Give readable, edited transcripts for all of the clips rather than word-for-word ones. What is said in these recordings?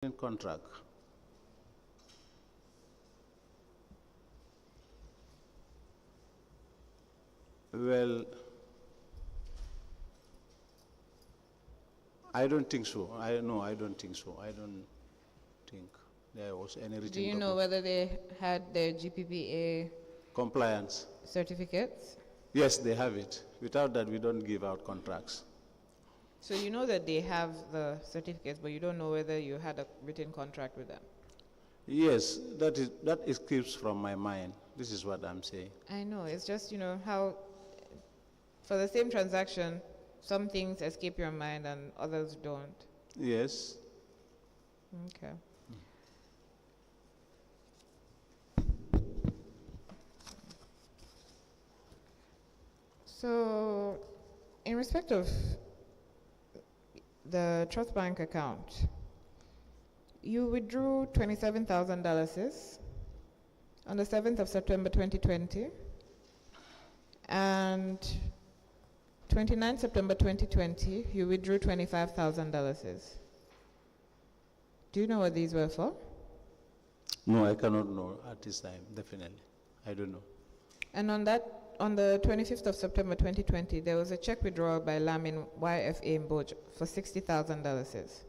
in contract. Well, I don't think so. I don't think so. I don't think there was any written Do you know whether they had their GPPA compliance certificates? Yes, they have it. Without that, we don't give out contracts. So you know that they have the certificates, but you don't know whether you had a written contract with them? Yes, that escapes from my mind. This is what I'm saying. I know. It's just, how for the same transaction, some things escape your mind and others don't. Yes. Okay. So, in respect of the trust bank account, you withdrew $27,000 on the 7th of September 2020, and 29th September 2020, you withdrew $25,000. Do you know what these were for? No, I cannot know at this time, definitely. I don't know. And on the 25th of September 2020, there was a check withdrawal by Lamin YFA Mboj for $60,000.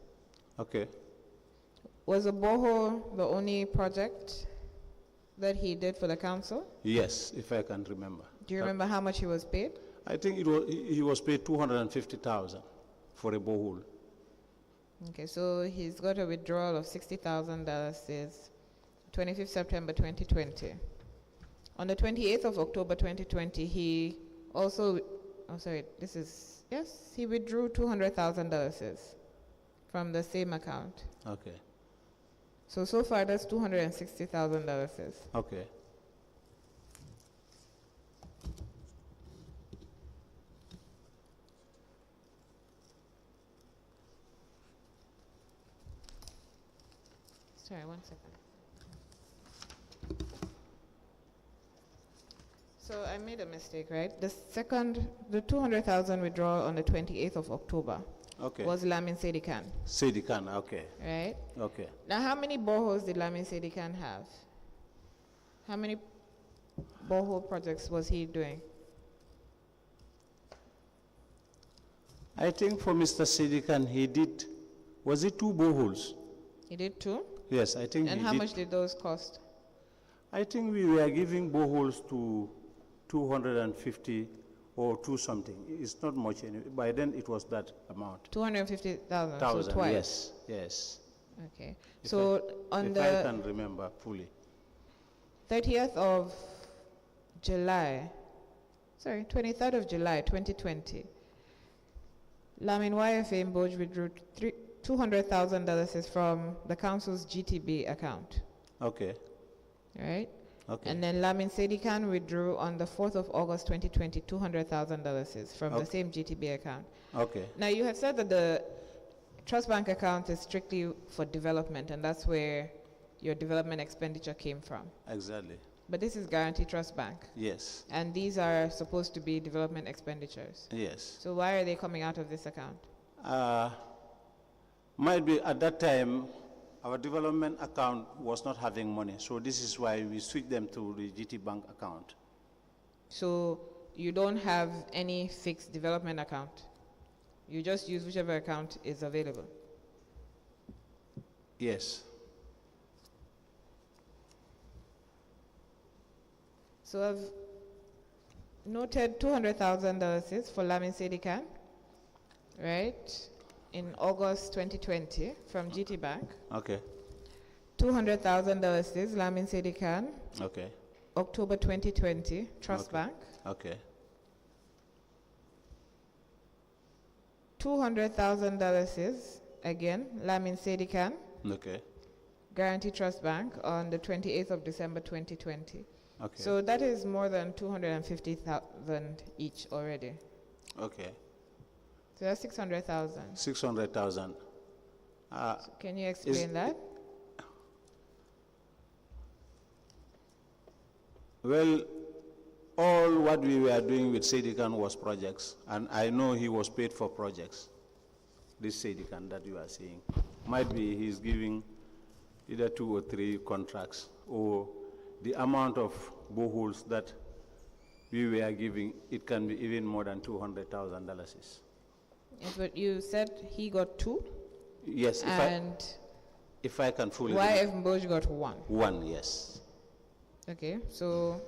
Okay. Was a borehole the only project that he did for the council? Yes, if I can remember. Do you remember how much he was paid? I think he was paid $250,000 for a borehole. Okay, so he's got a withdrawal of $60,000 25th September 2020. On the 28th of October 2020, he also, he withdrew $200,000 from the same account. Okay. So far that's $260,000. Okay. Sorry, 1 second. So I made a mistake, right? The 200,000 withdrawal on the 28th of October was Lamin Sedikan. Sedikan, okay. Right? Okay. Now, how many boreholes did Lamin Sedikan have? How many borehole projects was he doing? I think for Mr. Sedikan, was it 2 boreholes? He did 2? Yes, I think. And how much did those cost? I think we were giving boreholes to 250 or 2 something. It's not much anyway. By then it was that amount. 250,000. So twice. Yes. Okay. If I can remember fully. 23rd of July 2020, Lamin YFA Mboj withdrew $200,000 from the council's GTB account. Okay. Right? Okay. And then Lamin Sedikan withdrew on the 4th of August 2020 $200,000 from the same GTB account. Okay. Now you have said that the trust bank account is strictly for development, and that's where your development expenditure came from. Exactly. But this is Guarantee Trust Bank. Yes. And these are supposed to be development expenditures. Yes. So why are they coming out of this account? Might be at that time, our development account was not having money, so this is why we switched them to the GT Bank account. So you don't have any fixed development account? You just use whichever account is available? Yes. So I've noted $200,000 for Lamin Sedikan, right? In August 2020 from GT Bank. Okay. $200,000 Lamin Sedikan. Okay. October 2020 Trust Bank. Okay. $200,000 again Lamin Sedikan. Okay. Guarantee Trust Bank on the 28th of December 2020. Okay. So that is more than 250,000 each already. Okay. So that's 600,000. 600,000. So can you explain that? Well, all what we were doing with Sedikan was projects, and I know he was paid for projects. This Sedikan that you are seeing. Might be he's giving either 2 or 3 contracts, or the amount of boreholes that we were giving, it can be even more than $200,000. Yes, but you said he got 2? Yes, if I can fully YF Mboj got 1? 1, yes. Okay, so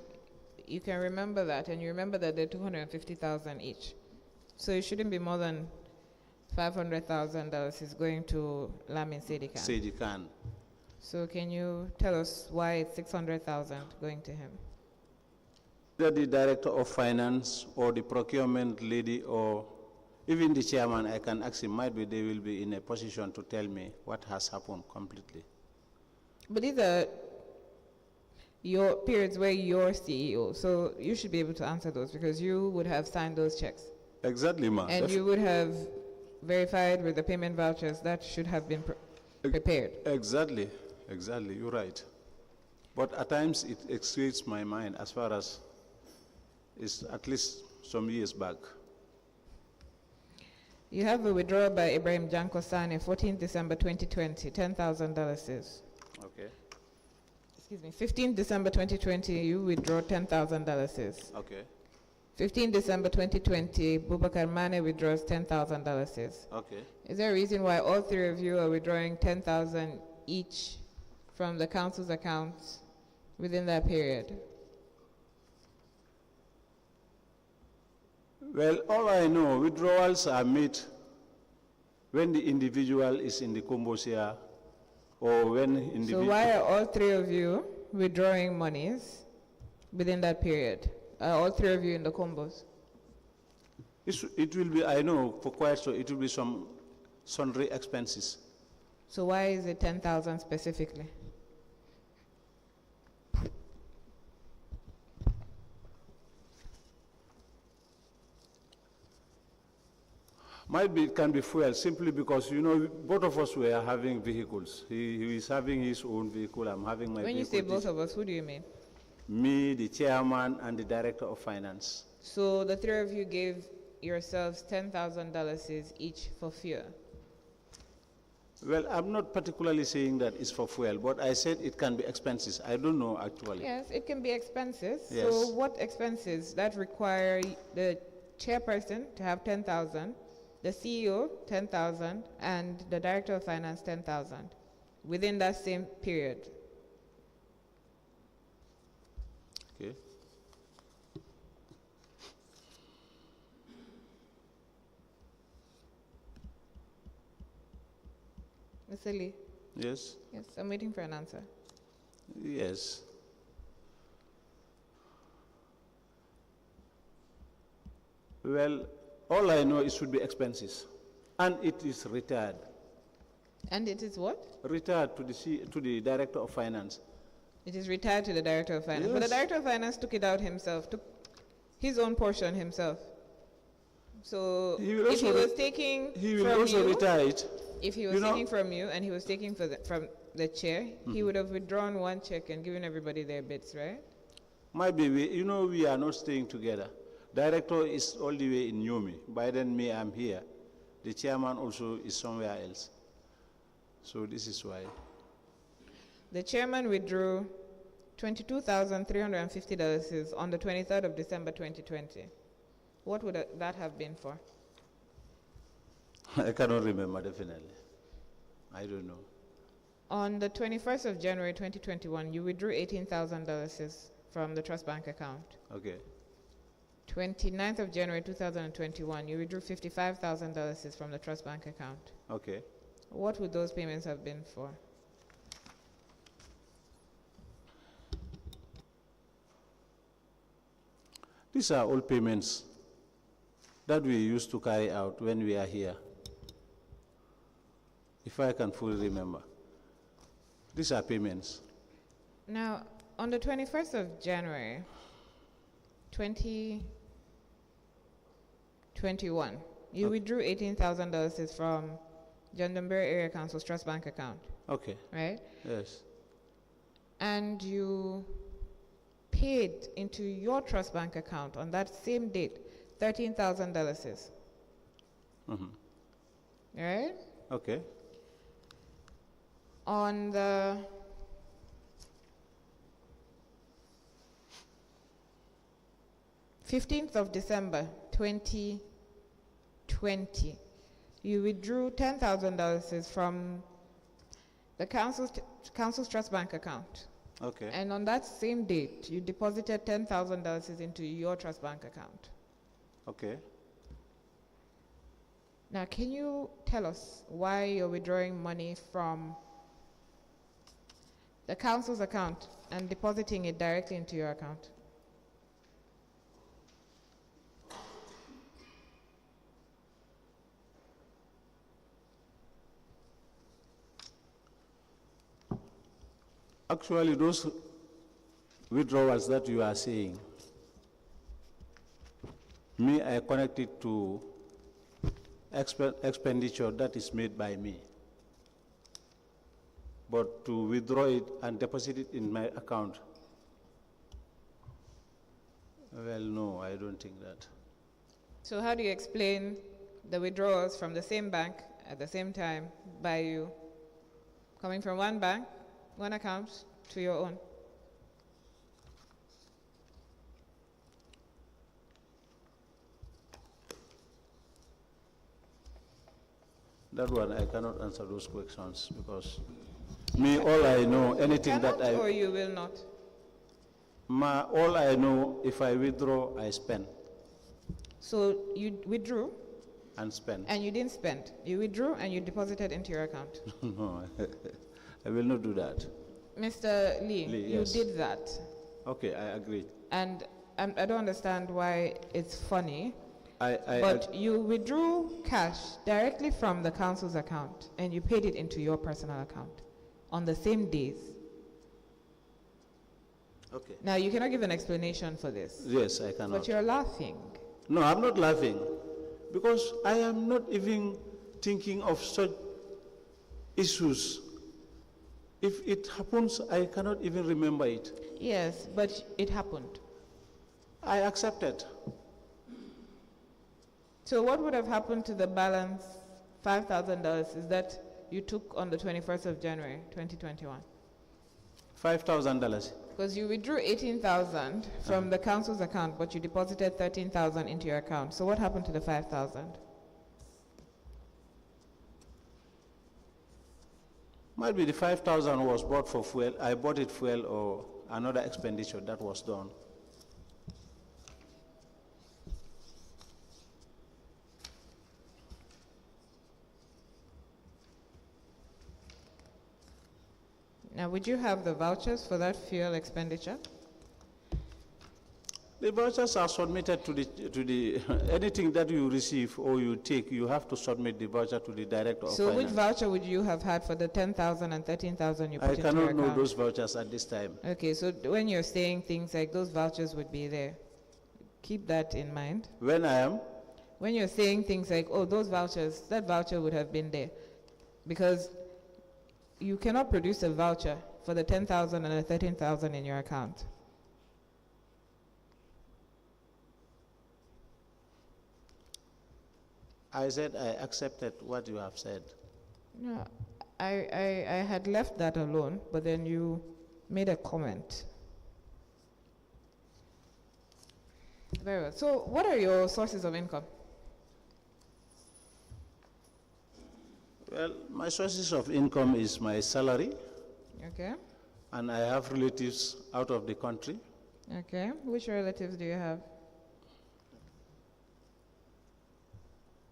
you can remember that, and you remember that they're 250,000 each. So it shouldn't be more than $500,000 is going to Lamin Sedikan. Sedikan. So can you tell us why it's 600,000 going to him? The director of finance or the procurement lady or even the chairman, I can ask him, might be they will be in a position to tell me what has happened completely. But these are your periods where you're CEO, so you should be able to answer those because you would have signed those checks. Exactly, ma'am. And you would have verified with the payment vouchers that should have been prepared. Exactly, you're right. But at times it exceeds my mind as far as it's at least some years back. You have a withdrawal by Ibrahim Janko Sane, 14th December 2020, $10,000. Okay. Excuse me, 15th December 2020, you withdraw $10,000. Okay. 15th December 2020, Bubakar Mane withdraws $10,000. Okay. Is there a reason why all 3 of you are withdrawing $10,000 each from the council's accounts within that period? Well, all I know, withdrawals are made when the individual is in the Kombosia or when individual... So why are all 3 of you withdrawing monies within that period? Are all 3 of you in the combos? It will be, I know, for quite so, it will be some sundry expenses. So why is it 10,000 specifically? Might be it can be fuel simply because, you know, both of us were having vehicles. He is having his own vehicle, I'm having my vehicle. When you say both of us, who do you mean? Me, the chairman, and the director of finance. So the 3 of you gave yourselves $10,000 each for fuel? Well, I'm not particularly saying that it's for fuel, but I said it can be expenses. I don't know actually. Yes, it can be expenses. Yes. So what expenses that require the chairperson to have 10,000, the CEO 10,000, and the director of finance 10,000 within that same period? Okay. Mr. Leigh? Yes? Yes, I'm waiting for an answer. Yes. Well, all I know is it should be expenses. And it is retired. And it is what? Retired to the director of finance. It is retired to the director of finance. But the Yes. director of finance took it out himself, took his own portion himself. So He will if he also was taking He will from also you, retire it. if he was taking from you and he was taking from the chair, he would have withdrawn 1 check and given everybody their bits, right? Might be, we are not staying together. Director is all the way in Nyomi. By then, me, I'm here. The chairman also is somewhere else. So this is why. The chairman withdrew $22,350 on the 23rd of December 2020. What would that have been for? I cannot remember, definitely. I don't know. On the 21st of January 2021, you withdrew $18,000 from the trust bank account. Okay. 29th of January 2021, you withdrew $55,000 from the trust bank account. Okay. What would those payments have been for? These are all payments that we used to carry out when we are here. If I can fully remember. These are payments. Now, on the 21st of January 2021, you withdrew $18,000 from Janjanbureh Area Council's Trust Bank account. Okay. Right? Yes. And you paid into your trust bank account on that same date $13,000. Mm-hmm. Right? Okay. On the 15th of December 2020, you withdrew $10,000 from the council's trust bank account. Okay. And on that same date, you deposited $10,000 into your trust bank account. Okay. Now, can you tell us why you're withdrawing money from the council's account and depositing it directly into your account? Actually, those withdrawals that you are saying, I connect it to expenditure that is made by me. But to withdraw it and deposit it in my account, well, no, I don't think that. So how do you explain the withdrawals from the same bank at the same time by you, coming from one bank, one account, to your own? That one, I cannot answer those questions because all I know, anything that I... Or you will not? All I know, if I withdraw, I spend. So you withdrew? And spend. And you didn't spend. You withdrew and you deposited into your account. No, I will not do that. Mr. Leigh, you yes. did that. Okay, I agree. And I don't understand why it's funny, but I you withdrew cash directly from the council's account and you paid it into your personal account on the same days. Okay. Now, you cannot give an explanation for this. Yes, I cannot. But you're laughing. No, I'm not laughing because I am not even thinking of such issues. If it happens, I cannot even remember it. Yes, but it happened. I accept it. So what would have happened to the balance, $5,000, is that you took on the 21st of January, 2021? $5,000. Because you withdrew $18,000 from the council's account, but you deposited $13,000 into your account. So what happened to the $5,000? Might be the 5,000 was bought for fuel. I bought it fuel or another expenditure that was done. Now, would you have the vouchers for that fuel expenditure? The vouchers are submitted to the anything that you receive or you take, you have to submit the voucher to the director of So finance. which voucher would you have had for the $10,000 and $13,000 you put into your account? I cannot know those vouchers at this time. Okay, so when you're saying things like those vouchers would be there, keep that in mind. When I am? When you're saying things like, oh, those vouchers, that voucher would have been there. Because you cannot produce a voucher for the $10,000 and the $13,000 in your account. I said I accepted what you have said. No, I had left that alone, but then you made a comment. Very well. So what are your sources of income? Well, my sources of income is my salary. Okay. And I have relatives out of the country. Okay. Which relatives do you have?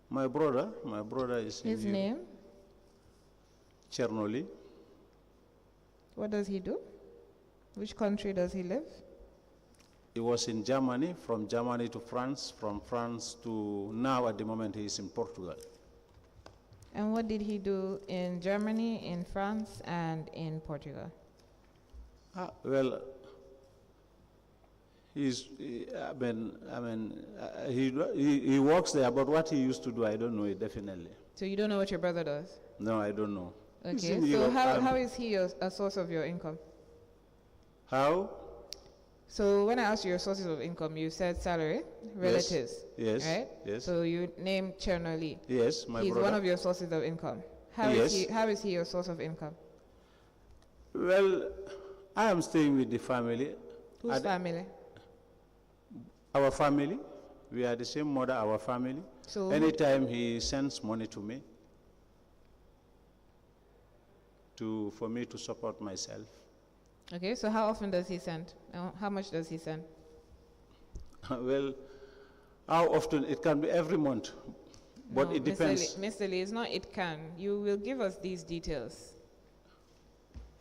My brother is His name? Chernoli. What does he do? Which country does he live? He was in Germany, from Germany to France, from France to now at the moment he is in Portugal. And what did he do in Germany, in France, and in Portugal? Well, he works there, but what he used to do, I don't know it definitely. So you don't know what your brother does? No, I don't know. Okay, so how is he a source of your income? How? So when I asked you your sources of income, you said salary, relatives, yes, right? Yes. So you named Chernoli. Yes, my He's brother. one of your sources of income. How is he your source of income? Well, I am staying with the family. Whose family? Our family. We are the same mother, our family. So anytime he sends money to me, for me to support myself. Okay, so how often does he send? How much does he send? Well, how often? It can be every month, but No, it depends. Mr. Leigh, it's not it can. You will give us these details.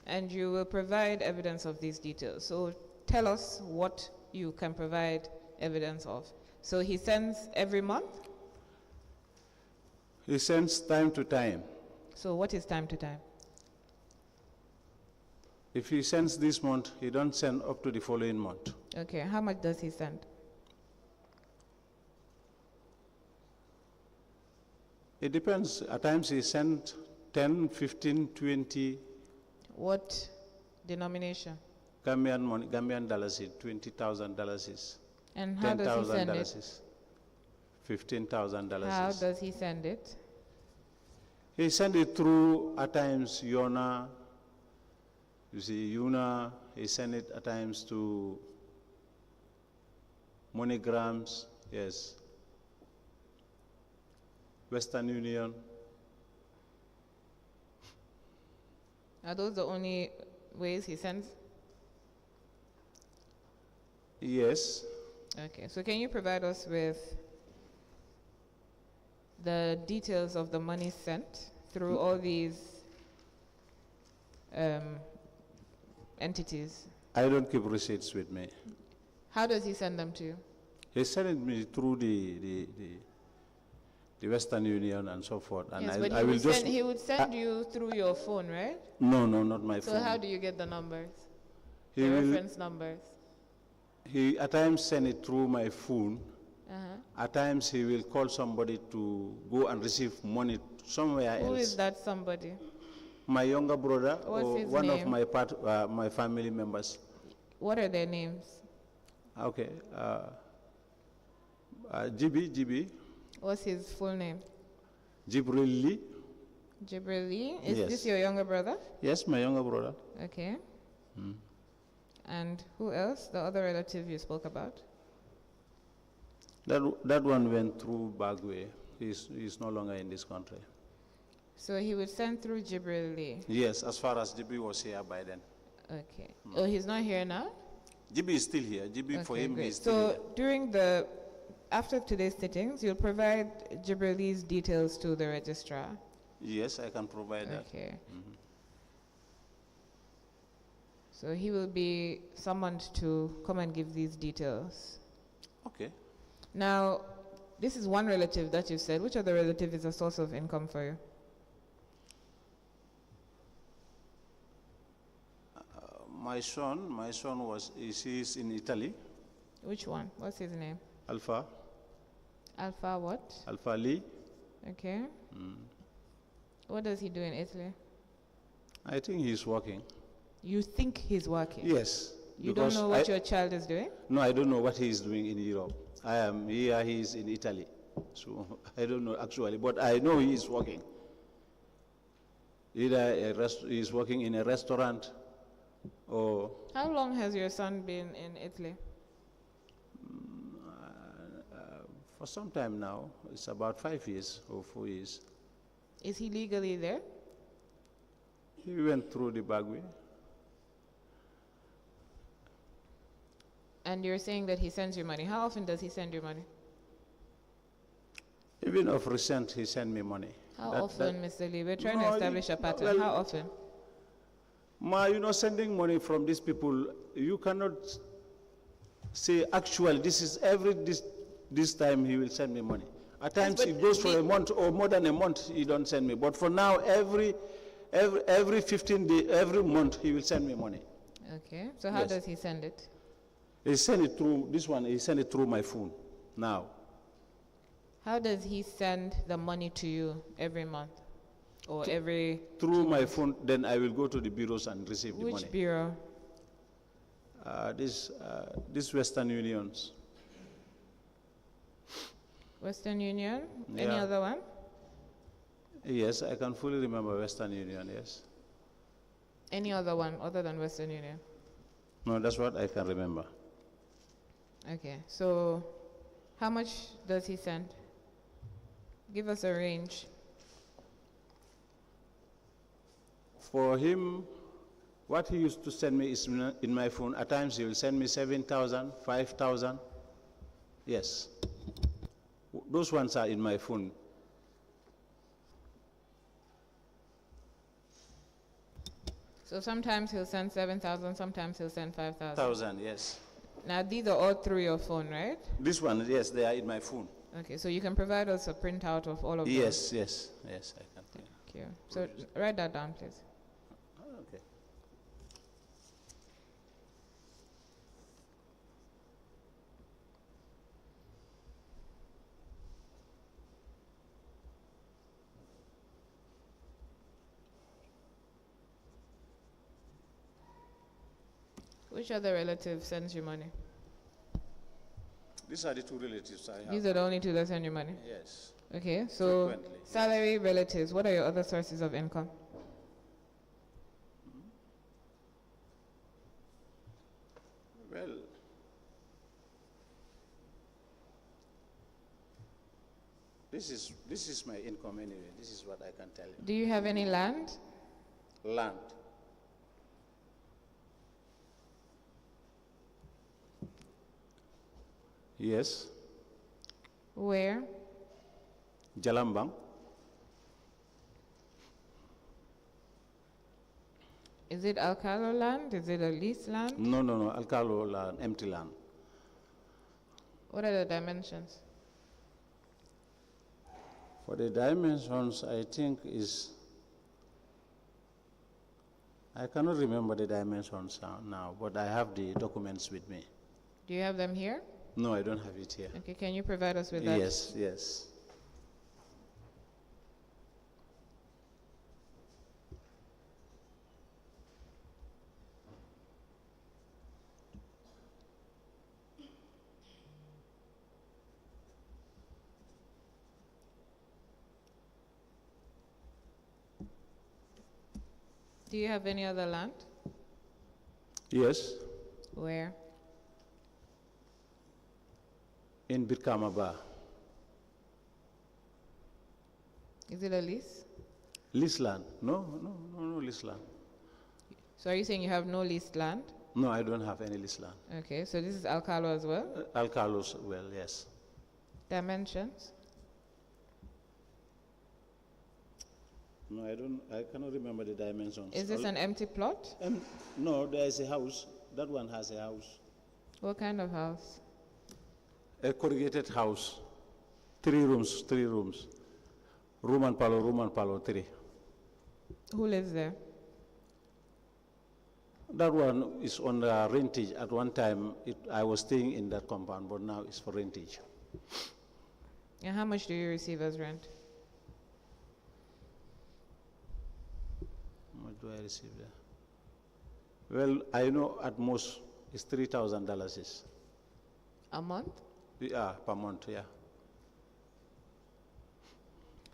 And you will provide evidence of these details. So tell us what you can provide evidence of. So he sends every month? He sends time to time. So what is time to time? If he sends this month, he don't send up to the following month. Okay, how much does he send? It depends. At times he sends 10, 15, 20. What denomination? Gambian money, Gambian dollars, $20,000. And how does he send it? $15,000. How does he send it? He sent it through, at times, Yona. You see, Yuna, he sent it at times to MoneyGrams, yes. Western Union. Are those the only ways he sends? Yes. Okay, so can you provide us with the details of the money sent through all these entities? I don't keep receipts with me. How does he send them to you? He sent it me through the Western Union and so forth. And Yes, but he would send you through your phone, right? No, not my phone. So how do you get the numbers? He The will- reference numbers? He at times send it through my phone. Uh-huh. At times he will call somebody to go and receive money somewhere else. Who is that somebody? My younger brother What's or his one of name? my family members. What are their names? Okay. GB. What's his full name? Jibril Lee. Jibril Leigh? Is Yes. this your younger brother? Yes, my younger brother. Okay. And who else? The other relative you spoke about? That one went through Bagwe. He's no longer in this country. So he would send through Jibril Leigh. Yes, as far as GB was here by then. Okay. Oh, he's not here now? GB is still here. GB for Okay, him great. is still So after today's sittings, you'll provide Jibril Leigh's details to the registrar. here. Yes, I can provide that. Okay. So he will be summoned to come and give these details. Okay. Now, this is one relative that you said. Which other relative is a source of income for you? My son he's in Italy. Which one? What's his name? Alpha what? Alpha Lee. Okay. What does he do in Italy? I think he's working. You think he's working? Yes. You don't because know what your child is doing? No, I don't know what he is doing in Europe. I am here, he is in Italy. So I don't know actually, but I know he is working. Either he is working in a restaurant or... How long has your son been in Italy? For some time now. It's about 5 years or 4 years. Is he legally there? He went through the Bagwe. And you're saying that he sends you money. How often does he send you money? Even of recent, he sent me money. How often, Mr. Leigh? We're trying to No, establish a pattern. well, How often? Sending money from these people, you cannot say actually this time he will send me money. At times but it goes for a month or more than a month he don't send me. But for now, every 15 days, every month he will send me money. Okay. So how Yes. does he send it? He send it through this one. He send it through my phone now. How does he send the money to you every month? Or every... Through my phone, then I will go to the bureaus and receive the money. Which bureau? This Western Unions. Western Union? Any Yeah. other one? Yes, I can fully remember Western Union, yes. Any other one other than Western Union? No, that's what I can remember. Okay, so how much does he send? Give us a range. For him, what he used to send me is in my phone. At times he will send me 7,000, 5,000. Yes. Those ones are in my phone. So sometimes he'll send 7,000, sometimes he'll send 5,000. 1,000, yes. Now these are all through your phone, right? This one, yes, they are in my phone. Okay, so you can provide us a printout of all of them? Yes, yes, yes, I can. Thank you. So write that down, please. Okay. Which other relative sends you money? These are the two relatives I have. These are the only two that send you money? Yes. Okay, so Frequently, yes. salary, relatives, what are your other sources of income? Well, this is my income anyway. This is what I can tell you. Do you have any land? Land. Yes. Where? Jalambang. Is it Alcalo land? Is it a leased land? No, Alcalo land, empty land. What are the dimensions? For the dimensions, I think is, I cannot remember the dimensions now, but I have the documents with me. Do you have them here? No, I don't have it here. Okay, can you provide us with that? Yes, yes. Do you have any other land? Yes, Where? in Birkamaba. Is it a lease? Lease land. No, lease land. So are you saying you have no leased land? No, I don't have any lease land. Okay, so this is Alcalo as well? Alcalos, well, yes. Dimensions? No, I cannot remember the dimensions. Is this an empty plot? No, there is a house. That one has a house. What kind of house? A corrugated house. 3 rooms. Room and parlor, 3. Who lives there? That one is on the rentage. At one time, I was staying in that compound, but now it's for rentage. And how much do you receive as rent? How much do I receive there? Well, I know at most it's $3,000. A month? Yeah, per month, yeah.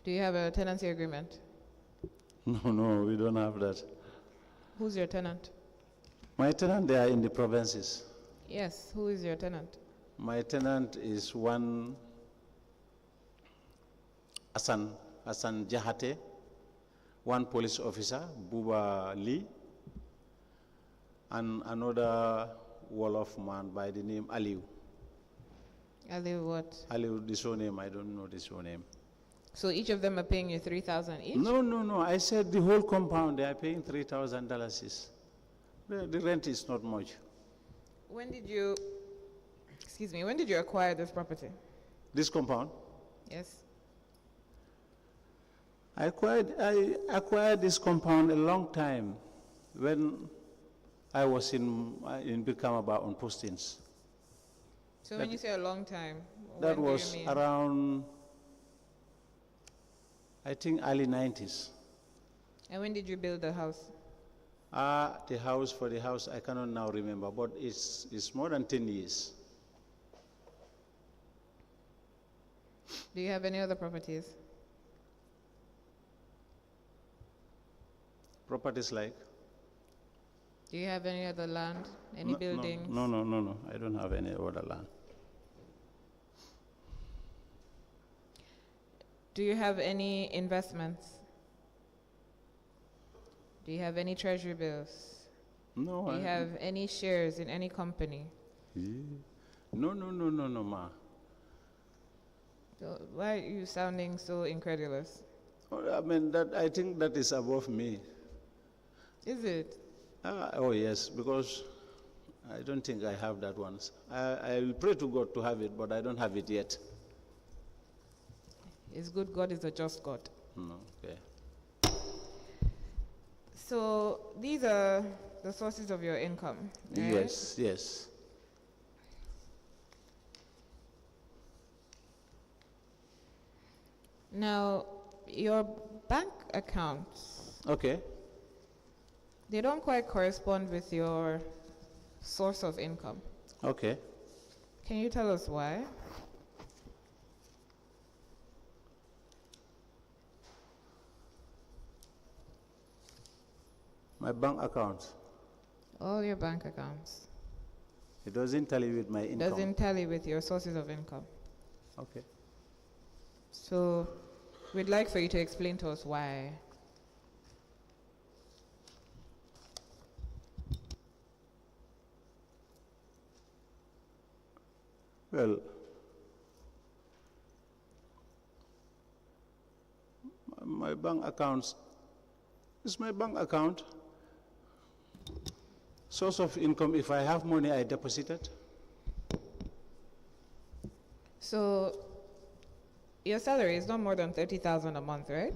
Do you have a tenancy agreement? No, we don't have that. Who's your tenant? My tenant, they are in the provinces. Yes, who is your tenant? My tenant is one Hassan Jahate, one police officer, Buba Leigh, and another Wolof man by the name Aliu. Aliu what? Aliu, the surname, I don't know the surname. So each of them are paying you $3,000 each? No, I said the whole compound, they are paying $3,000. The rent is not much. When did you acquire this property? This compound? Yes. I acquired this compound a long time when I was in Birkamaba on postings. So when you say a long time, That when do was you mean? around, I think, early 90s. And when did you build the house? The house, I cannot now remember, but it's more than 10 years. Do you have any other properties? Properties like? Do you have any other land, any No, buildings? no. I don't have any other land. Do you have any investments? Do you have any treasury bills? No. Do you have any shares in any company? No, ma. So why are you sounding so incredulous? I mean, I think that is above me. Is it? Oh, yes, because I don't think I have that one. I will pray to God to have it, but I don't have it yet. It's good God is a just God. No, okay. So these are the sources of your income, right? Yes. Now, your bank accounts, Okay. they don't quite correspond with your source of income. Okay. Can you tell us why? My bank account, All your bank accounts. it doesn't tally with my income. Doesn't tally with your sources of income. Okay. So we'd like for you to explain to us why. Well, my bank accounts, is my bank account source of income. If I have money, I deposit it. So your salary is not more than 30,000 a month, right?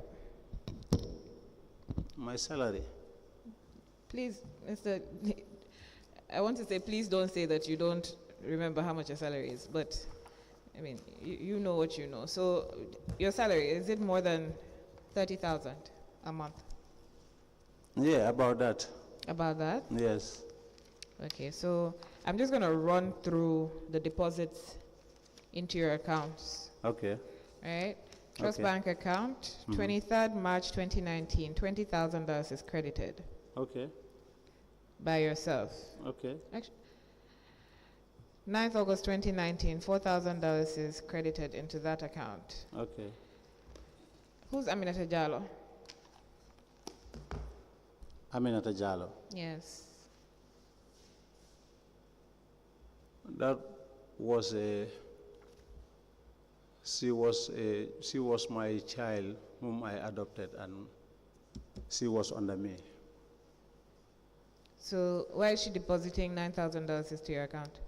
My salary. Please, Mr. I want to say, please don't say that you don't remember how much your salary is, but I mean, you know what you know. So your salary, is it more than 30,000 a month? Yeah, about that. About that? Yes. Okay, so I'm just going to run through the deposits into your accounts. Okay. Right? Trust Okay. bank account, 23rd March 2019, $20,000 is credited Okay. by yourself. Okay. Actually, 9th August 2019, $4,000 is credited into that account. Okay. Who's Aminata Jallo? Aminata Jallo. Yes. That was she was my child whom I adopted, and she was under me. So why is she depositing $9,000 into your account?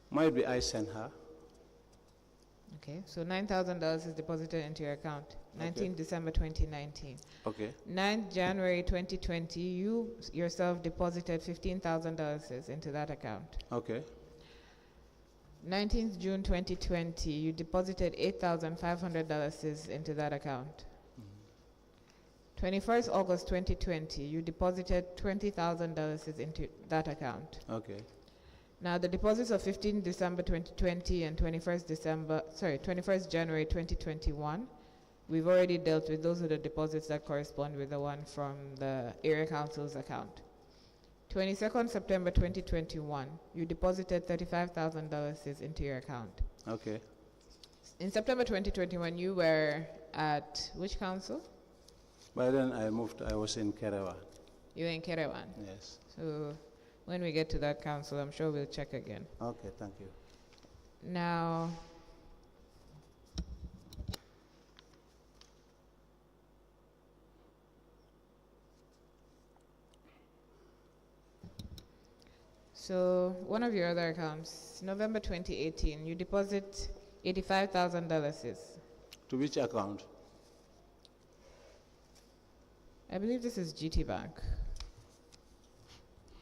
Might be I sent her. Okay, so $9,000 is deposited into your account, 19th December 2019. Okay. 9th January 2020, you yourself deposited $15,000 into that account. Okay. 19th June 2020, you deposited $8,500 into that account. 21st August 2020, you deposited $20,000 into that account. Okay. Now the deposits of 15th December 2020 and 21st January 2021, we've already dealt with. Those are the deposits that correspond with the one from the area council's account. 22nd September 2021, you deposited $35,000 into your account. Okay. In September 2021, you were at which council? By then I moved. I was in Kerewa. You were in Kerewan. Yes. So when we get to that council, I'm sure we'll check again. Okay. Thank you. Now, so one of your other accounts, November 2018, you deposit $85,000. To which account? I believe this is GT Bank.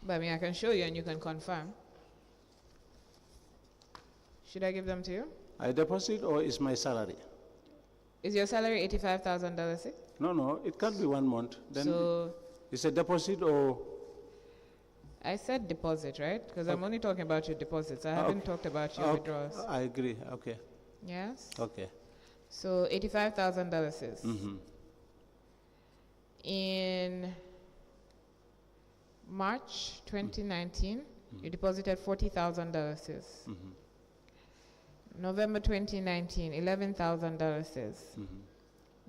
But I mean, I can show you and you can confirm. Should I give them to you? I deposit, or is my salary? Is your salary $85,000? No. It can't be 1 month. Then So it's a deposit, or I said deposit, right? Because I'm only talking about your deposits. I haven't talked about your withdrawals. I agree. Okay. Yes? Okay. So $85,000. Mm-hmm. In March 2019, you deposited $40,000. November 2019, $11,000.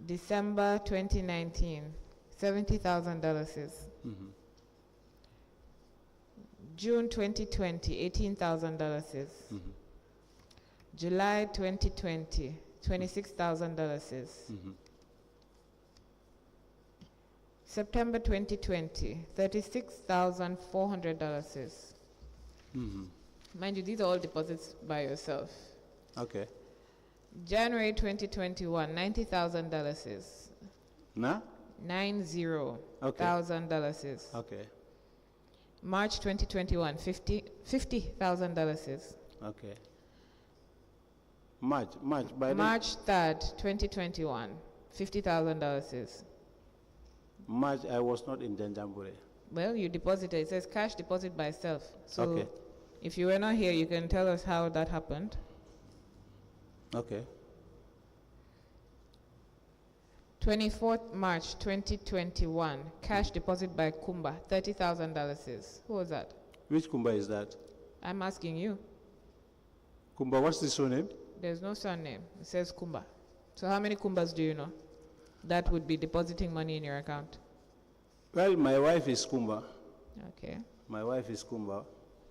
December 2019, $70,000. June 2020, $18,000. July 2020, $26,000. September 2020, $36,400. Mind you, these are all deposits by yourself. Okay. January 2021, $90,000. Na? $90,000. Okay. March 2021, $50,000. Okay. March, by March 3rd, 2021, $50,000. March, I was not in Janjanbureh. Well, you deposited. It says cash deposit by self. So Okay. if you were not here, you can tell us how that happened. Okay. 24th March 2021, cash deposit by Kumba, $30,000. Who was that? Which Kumba is that? I'm asking you. Kumba, what's the surname? There's no surname. It says Kumba. So how many Kumbas do you know that would be depositing money in your account? Well, my wife is Kumba. Okay. My wife is Kumba,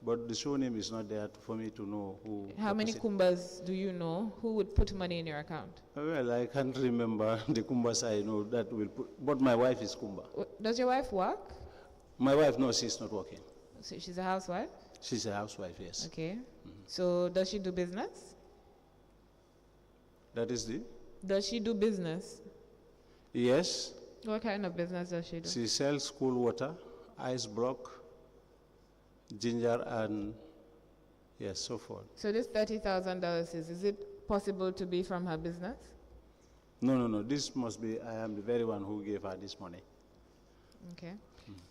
but the surname is not there for me to know who. How many Kumbas do you know who would put money in your account? Well, I can't remember the Kumbas I know that will put, but my wife is Kumba. Does your wife work? My wife, no, she's not working. So she's a housewife? She's a housewife, yes. Okay. So does she do business? That is the? Does she do business? Yes. What kind of business does she do? She sells cool water, ice block, ginger, and yes, so forth. So this $30,000, is it possible to be from her business? No. This must be, I am the very one who gave her this money. Okay.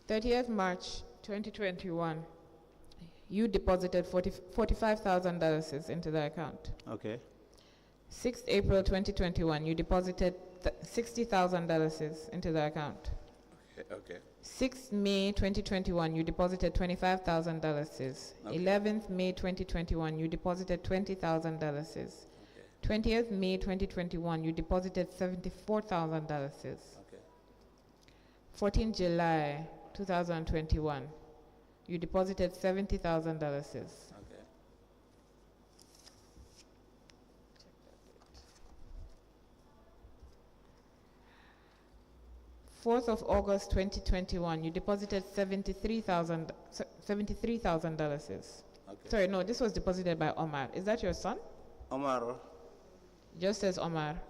30th March 2021, you deposited $45,000 into the account. Okay. 6th April 2021, you deposited $60,000 into the account. Okay. 6th May 2021, you deposited $25,000. 11th May 2021, you deposited $20,000. 20th May 2021, you deposited $74,000. 14th July 2021, you deposited $70,000. 4th of August 2021, you deposited $73,000. Sorry, no, this was deposited by Omar. Is that your son? Omar. Just says Omar.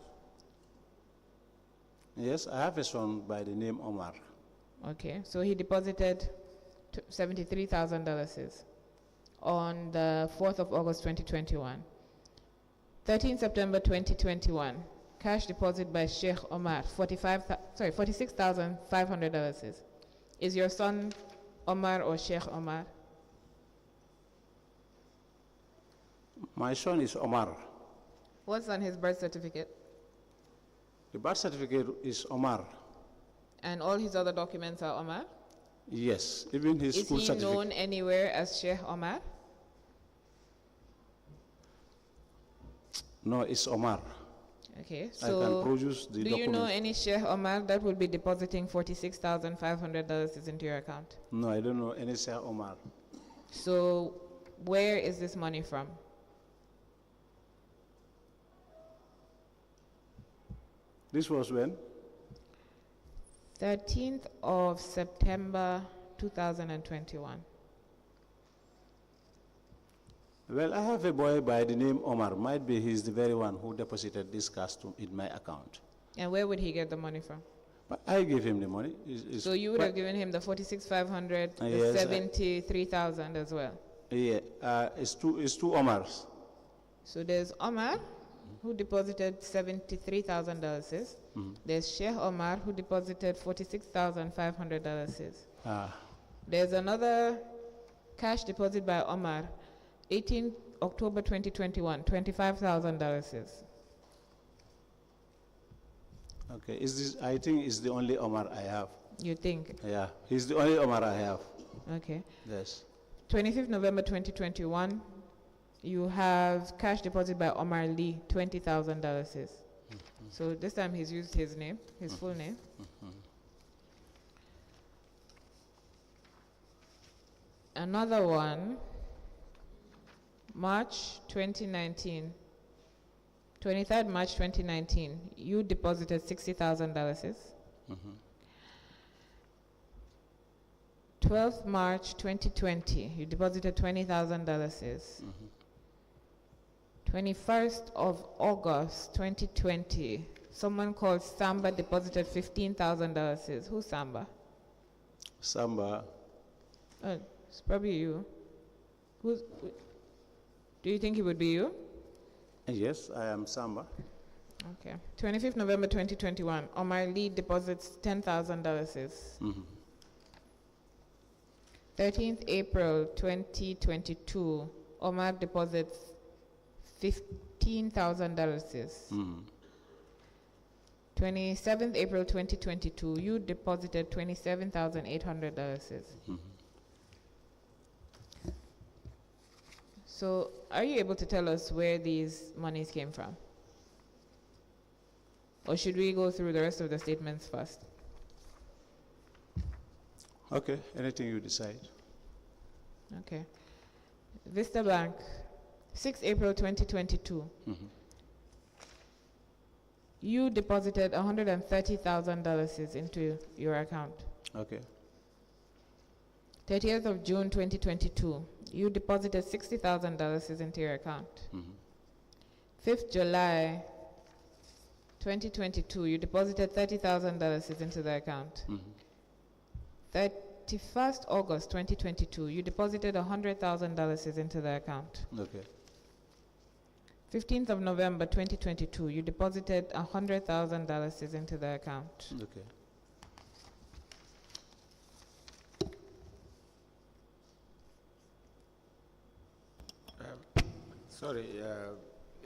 Yes, I have a son by the name Omar. Okay, so he deposited $73,000 on the 4th of August 2021. 13th September 2021, cash deposit by Sheikh Omar, $46,500. Is your son Omar or Sheikh Omar? My son is Omar. What's on his birth certificate? The birth certificate is Omar. And all his other documents are Omar? Yes, even his school certificate. Is he known anywhere as Sheikh Omar? No, it's Omar. Okay, I can so produce the do documents. you know any Sheikh Omar that will be depositing $46,500 into your account? No, I don't know any Sheikh Omar. So where is this money from? This was when? 13th of September 2021. Well, I have a boy by the name Omar. Might be he's the very one who deposited this cash in my account. And where would he get the money from? But I gave him the money. So you would have given him the $46,500, the yes, $73,000 as well? Yeah, it's two Omars. So there's Omar, who deposited $73,000. There's Sheikh Omar, who deposited $46,500. There's another cash deposit by Omar, 18 October 2021, $25,000. Okay, is this? I think is the only Omar I have. You think? Yeah, he's the only Omar I have. Okay. Yes. 25th November 2021, you have cash deposit by Omar Leigh, $20,000. So this time he's used his name, his full name. Another one, March 2019, 23rd March 2019, you deposited $60,000. 12th March 2020, you deposited $20,000. 21st of August 2020, someone called Samba deposited $15,000. Who's Samba? Samba. It's probably you. Do you think it would be you? Yes, I am Samba. Okay. 25th November 2021, Omar Leigh deposits $10,000. 13th April 2022, Omar deposits $15,000. 27th April 2022, you deposited $27,800. So, are you able to tell us where these monies came from? Or should we go through the rest of the statements first? Okay, anything you decide. Okay. Vista Bank, 6 April 2022. You deposited $130,000 into your account. Okay. 30th of June 2022, you deposited $60,000 into your account. 5th July 2022, you deposited $30,000 into the account. 31st August 2022, you deposited $100,000 into the account. Okay. 15th of November 2022, you deposited $100,000 into the account. Okay. Sorry,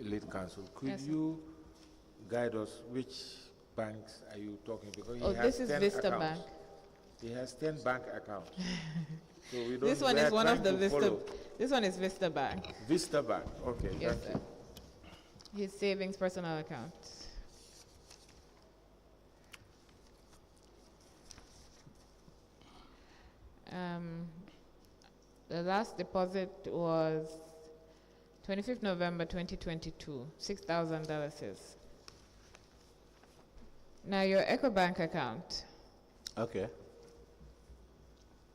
lead counsel, could Yes, sir. you guide us which banks are you talking? Because he Oh, has this is 10 Vista accounts. Bank. He has 10 bank accounts. So we don't, This one we is are one of trying the to Vista. follow. This one is Vista Bank. Vista Bank, okay. Yes, thank sir. you. His savings personal account. The last deposit was 25th November 2022, $6,000. Now your EcoBank account. Okay.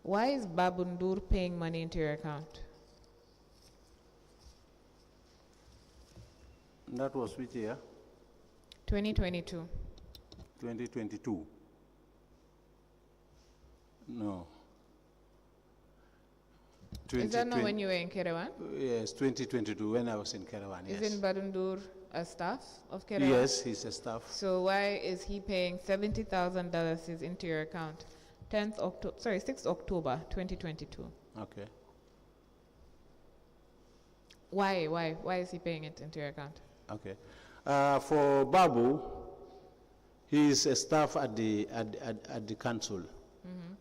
Why is Babundur paying money into your account? That was which year? 2022. 2022. No. Is that not when you were in Kerewan? Yes, 2022, when I was in Kerewan, yes. Isn't Babundur a staff of Kerewan? Yes, he's a staff. So why is he paying $70,000 into your account? 6th October 2022. Okay. Why is he paying it into your account? Okay. For Babu, he is a staff at the council,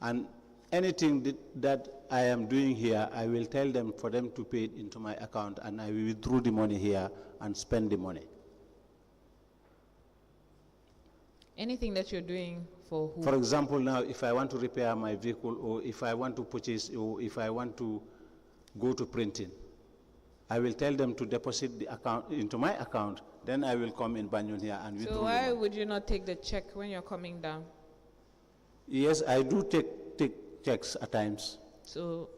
and anything that I am doing here, I will tell them for them to pay it into my account, and I will withdraw the money here and spend the money. Anything that you're doing for who? For example, now if I want to repair my vehicle, or if I want to purchase, or if I want to go to printing, I will tell them to deposit the account into my account. Then I will come in Banyon here and withdraw. So why would you not take the check when you're coming down? Yes, I do take checks at times. So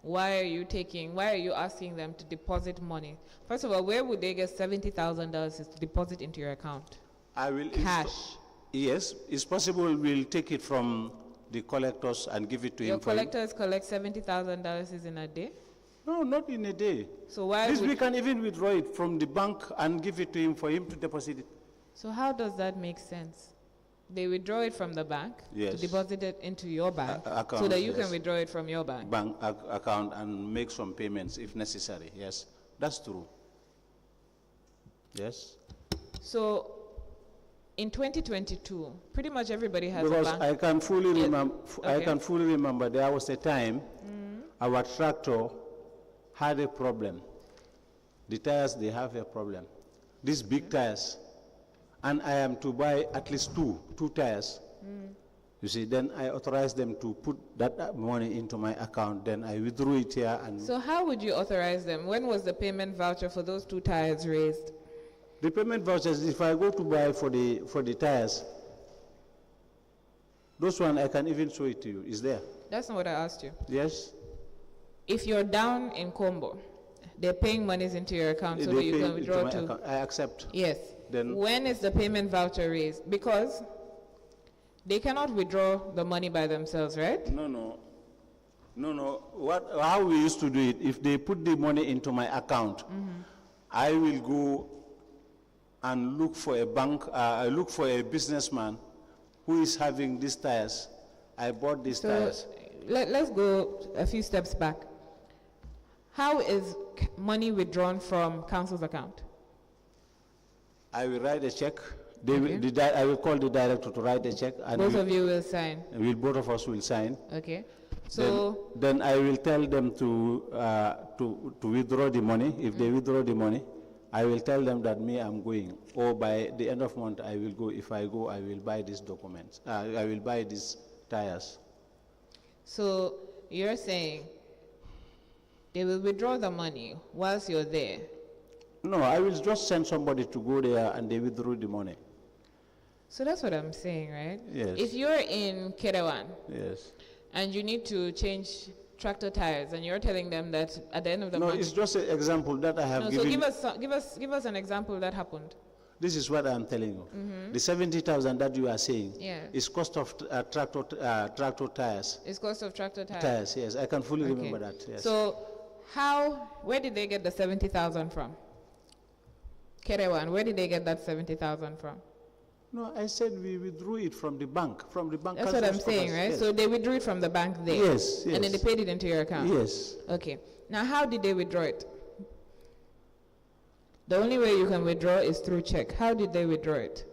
why are you asking them to deposit money? First of all, where would they get $70,000 to deposit into your account? I will Cash. Yes, it's possible we'll take it from the collectors and give it to Your him. For him. collectors collect $70,000 in a day? No, not in a day. So why This would we can even withdraw it from the bank and give it to him for him to deposit it. So how does that make sense? They withdraw it from the bank to Yes. deposit it into your bank so account, that you yes. can withdraw it from your bank. Account and make some payments if necessary. Yes, that's true. Yes. So in 2022, pretty much everybody has Because a bank. I can fully Yeah. remember. I Okay. can fully remember there was a time our tractor had a problem. The tires, they have a problem. These big tires, and I am to buy at least two tires. You see, then I authorized them to put that money into my account. Then I withdrew it here, and So how would you authorize them? When was the payment voucher for those 2 tires raised? the payment vouchers. If I go to buy for the tires, those one I can even show it to you. Is there? That's not what I asked you. Yes. If you're down in Combo, they're paying monies into your account so They that you pay can into withdraw my to. account. I accept. Yes. Then- When is the payment voucher raised? Because they cannot withdraw the money by themselves, right? No. How we used to do it? If they put the money into my account, I will go and look for a bank. I look for a businessman who is having these tires. I bought these So tires. let's go a few steps back. How is money withdrawn from council's account? I will write a check. Okay. I will call the director to write a check, and Both of you will sign. both of us will sign. Okay. So Then I will tell them to withdraw the money. If they withdraw the money, I will tell them that I'm going. Or by the end of month, I will go. If I go, I will buy these documents. I will buy these tires. So you're saying they will withdraw the money whilst you're there. No, I will just send somebody to go there and they withdraw the money. So that's what I'm saying, right? Yes. If you're in Kerewan Yes. and you need to change tractor tires and you're telling them that at the end of the No, month. it's just an example that I have No, given. so give us an example that happened. This is what I'm telling you. The 70,000 that you are saying Yeah. is cost of tractor tires. It's cost of tractor tires. Tires, yes. I can fully Okay. remember that, yes. So where did they get the 70,000 from? Kerewan, where did they get that 70,000 from? No, I said we withdrew it from the bank. That's what I'm Council's saying, office, right? yes. So they withdrew it from the bank there. Yes, And then they yes. paid it into your account. Yes. Okay. Now, how did they withdraw it? The only way you can withdraw is through check. How did they withdraw it?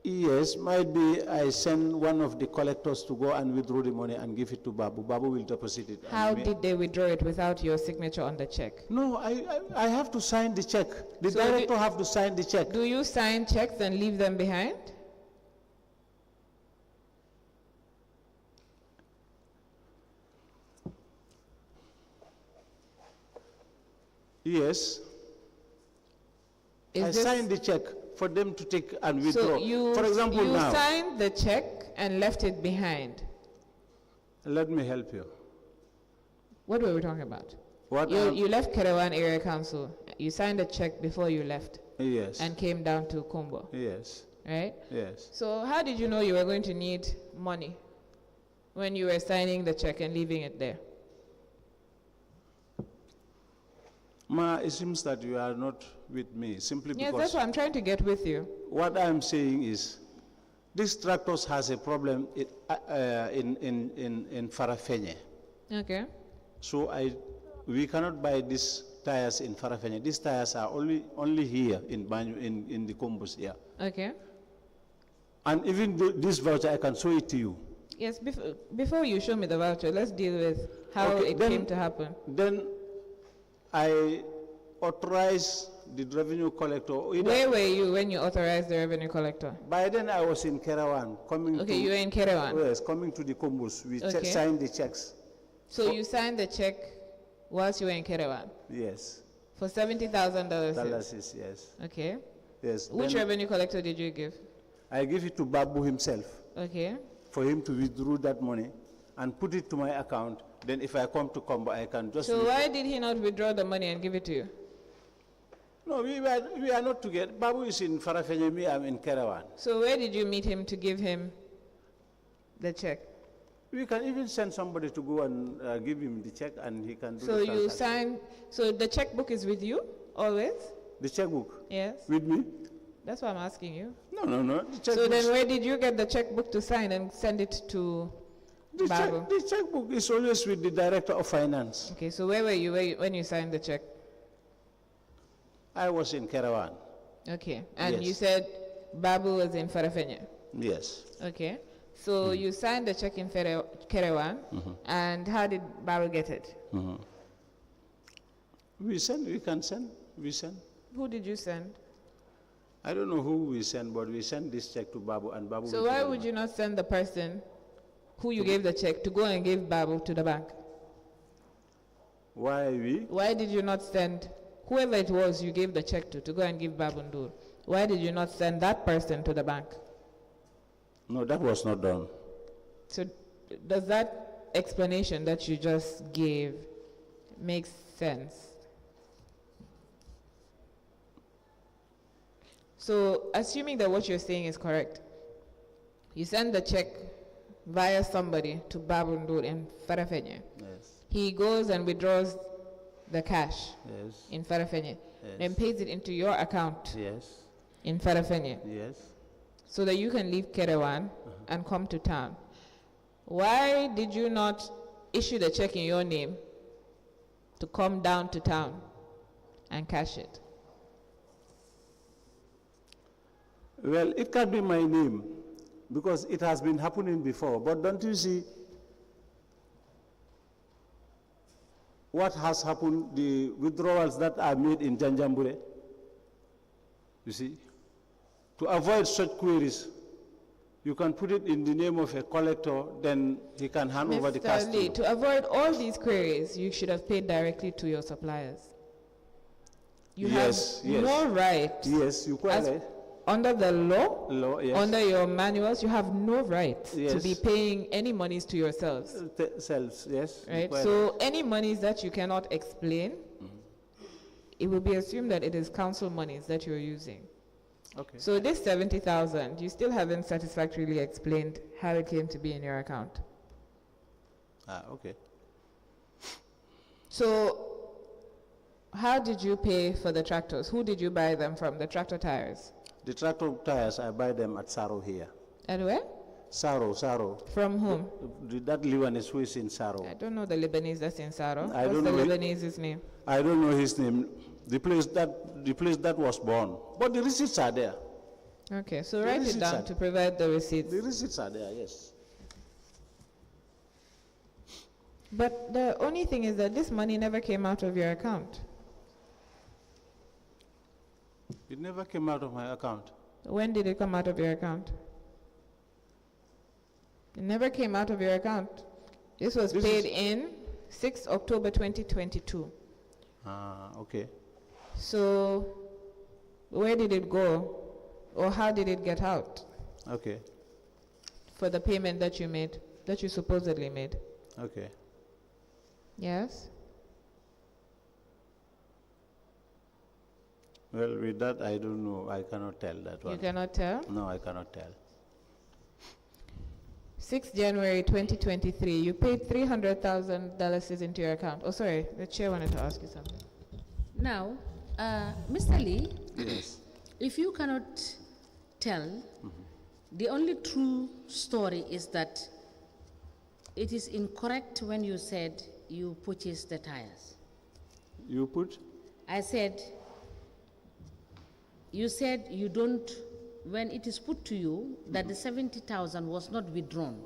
Yes, might be I send one of the collectors to go and withdraw the money and give it to Babu. Babu will deposit it. How did they withdraw it without your signature on the check? No, I have to sign the check. The So director have to sign the check. Do you sign checks and leave them behind? Yes. Is I this- signed the check for them to take and withdraw. So you, For example, you now, signed the check and left it behind. let me help you. What were we talking about? What? You left Kerewan Area Council. You signed a check before you left Yes. and came down to Kumbo, Yes. right? Yes. So how did you know you were going to need money when you were signing the check and leaving it there? Ma, it seems that you are not with me simply Yes, because that's what I'm trying to get with you. what I'm saying is this tractors has a problem in Farafenye. Okay. So we cannot buy these tires in Farafenye. These tires are only here in Banyu, in the Combos here. Okay. And even this voucher, I can show it to you. Yes, before you show me the voucher, let's deal with how Okay, it then- came to happen. Then I authorize the revenue collector. Where were you when you authorized the revenue collector? By then I was in Kerawan, coming Okay, to, you were in Kerewan. yes, coming to the Combos. We Okay. signed the checks. So you signed the check whilst you were in Kerewan Yes. for $70,000. Dollars, yes. Okay. Yes. Which Then revenue collector did you give? I give it to Babu himself Okay. for him to withdraw that money and put it to my account. Then if I come to Combo, I can just... So why did he not withdraw the money and give it to you? No, we are not together. Babu is in Farafenye, me, I'm in Kerawan. So where did you meet him to give him the check? We can even send somebody to go and give him the check and he can do So the you transaction. signed, so the checkbook is with you always? The checkbook Yes. with me? That's why I'm asking you. No. The So checkbook, then where did you get the checkbook to sign and send it to Babu? the checkbook is always with the director of finance. Okay, so where were you when you signed the check? I was in Kerawan. Okay, and Yes. you said Babu was in Farafenye. Yes. Okay. So you signed the check in Kerewan, and how did Babu get it? We send, we can send, we send. Who did you send? I don't know who we send, but we send this check to Babu, and Babu. So why would you not send the person who you gave the check to go and give Babu to the bank? Why we? Why did you not send whoever it was you gave the check to go and give Babu Ndur? Why did you not send that person to the bank? No, that was not done. So does that explanation that you just gave make sense? So assuming that what you're saying is correct, you send the check via somebody to Babu Ndur in Farafenye. Yes. He goes and withdraws the cash Yes. in Farafenye, Yes. then pays it into your account Yes. in Farafenye, Yes. so that you can leave Kerewan and come to town. Why did you not issue the check in your name to come down to town and cash it? Well, it can be my name because it has been happening before. But don't you see what has happened, the withdrawals that are made in Janjanbureh? You see? To avoid such queries, you can put it in the name of a collector, then he can hand over the cash Mr. to Leigh, you. to avoid all these queries, you should have paid directly to your suppliers. You Yes, have yes. no right. Yes, you quite As right. under the law, Yes. under your manuals, you have no right to Yes. be paying any monies to yourselves. Selves, yes. you Right? quite So any monies that you cannot explain, it will be assumed that it is council monies that you're using. Okay. So this 70,000, you still haven't satisfactorily explained how it came to be in your account. Okay. So how did you pay for the tractors? Who did you buy them from, the tractor tires? The tractor tires, I buy them at Saro here. And where? Saro. From whom? That Lebanese who is in Saro. I don't know the Lebanese that's in Saro. I What's don't the know it. Lebanese's name? I don't know his name. The place that was born. But the receipts are there. Okay, so The write it receipts down are- to provide the receipts. The receipts are there, yes. But the only thing is that this money never came out of your account. It never came out of my account. When did it come out of your account? It never came out of your account. This was This paid is- in 6 October 2022. Okay. So where did it go? Or how did it get out Okay. for the payment that you made, that you supposedly made? Okay. Yes? Well, with that, I don't know. I cannot tell that one. You cannot tell? No, I cannot tell. 6 January 2023, you paid $300,000 into your account. Oh, sorry, the chair wanted to ask you something. Now, Mr. Leigh, Yes. if you cannot tell, the only true story is that it is incorrect when you said you purchased the tires. You put? I said, you said you don't, when it is put to you that the 70,000 was not withdrawn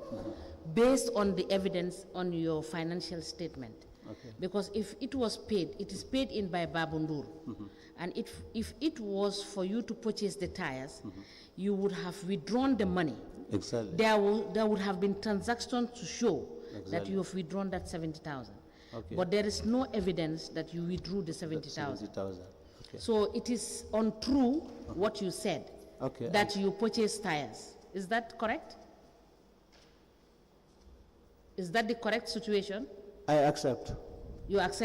based on the evidence on your financial statement. Okay. Because if it was paid, it is paid in by Babundur. And if it was for you to purchase the tires, you would have withdrawn the money. Exactly. There would have been transactions to show that Exactly. you have withdrawn that 70,000. Okay. But there is no evidence that you withdrew the 70,000. 70,000. Okay. So it is untrue what you said, Okay. that you purchased tires. Is that correct? Is that the correct situation? I accept. You accept?